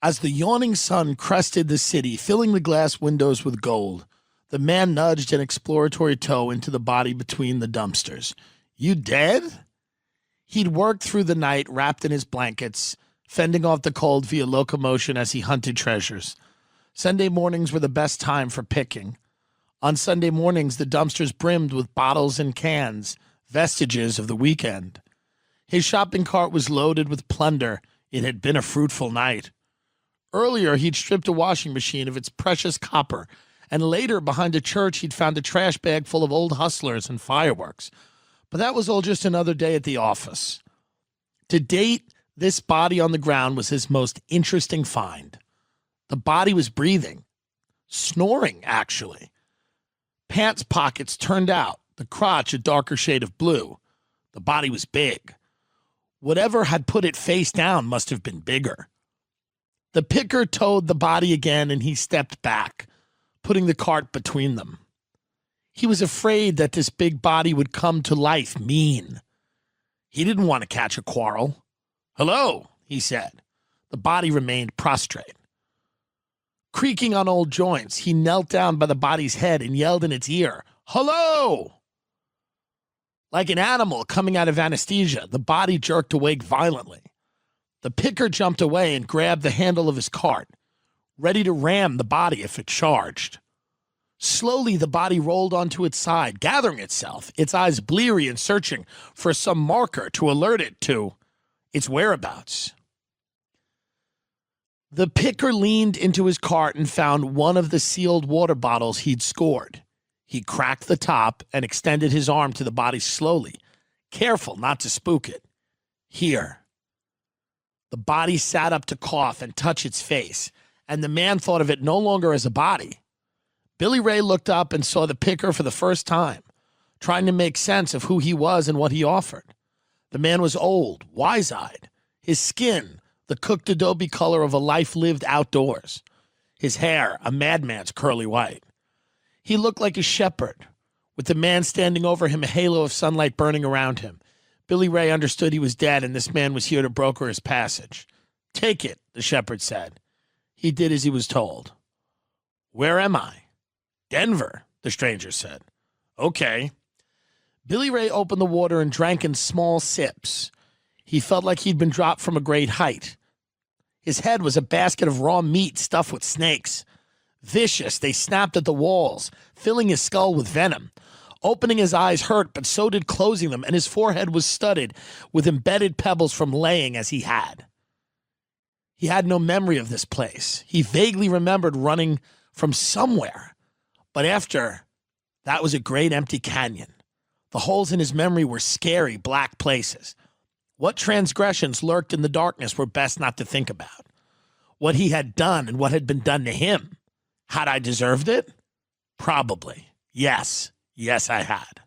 As the yawning sun crested the city, filling the glass windows with gold, the man nudged an exploratory toe into the body between the dumpsters. You dead? He'd worked through the night, wrapped in his blankets, fending off the cold via locomotion as he hunted treasures. Sunday mornings were the best time for picking. On Sunday mornings, the dumpsters brimmed with bottles and cans, vestiges of the weekend. His shopping cart was loaded with plunder. It had been a fruitful night. Earlier, he'd stripped a washing machine of its precious copper, and later, behind a church, he'd found a trash bag full of old hustlers and fireworks. But that was all just another day at the office. To date, this body on the ground was his most interesting find. The body was breathing. Snoring, actually. Pants pockets turned out, the crotch a darker shade of blue. The body was big. Whatever had put it face down must have been bigger. The picker towed the body again, and he stepped back, putting the cart between them. He was afraid that this big body would come to life mean. He didn't want to catch a quarrel. "Hello," he said. The body remained prostrate. Creaking on old joints, he knelt down by the body's head and yelled in its ear, "Hello!" Like an animal coming out of anesthesia, the body jerked awake violently. The picker jumped away and grabbed the handle of his cart, ready to ram the body if it charged. Slowly, the body rolled onto its side, gathering itself, its eyes bleary and searching for some marker to alert it to its whereabouts. The picker leaned into his cart and found one of the sealed water bottles he'd scored. He cracked the top and extended his arm to the body slowly, careful not to spook it. "Here." The body sat up to cough and touch its face, and the man thought of it no longer as a body. Billy Ray looked up and saw the picker for the first time, trying to make sense of who he was and what he offered. The man was old, wise-eyed, his skin the cooked adobe color of a life lived outdoors, his hair a madman's curly white. He looked like a shepherd, with the man standing over him, a halo of sunlight burning around him. Billy Ray understood he was dead, and this man was here to broker his passage. "Take it," the shepherd said. He did as he was told. "Where am I?" "Denver," the stranger said. "Okay." Billy Ray opened the water and drank in small sips. He felt like he'd been dropped from a great height. His head was a basket of raw meat stuffed with snakes. Vicious, they snapped at the walls, filling his skull with venom. Opening his eyes hurt, but so did closing them, and his forehead was studded with embedded pebbles from laying as he had. He had no memory of this place. He vaguely remembered running from somewhere, but after, that was a great empty canyon. The holes in his memory were scary black places. What transgressions lurked in the darkness were best not to think about. What he had done and what had been done to him. Had I deserved it? Probably. Yes, I had.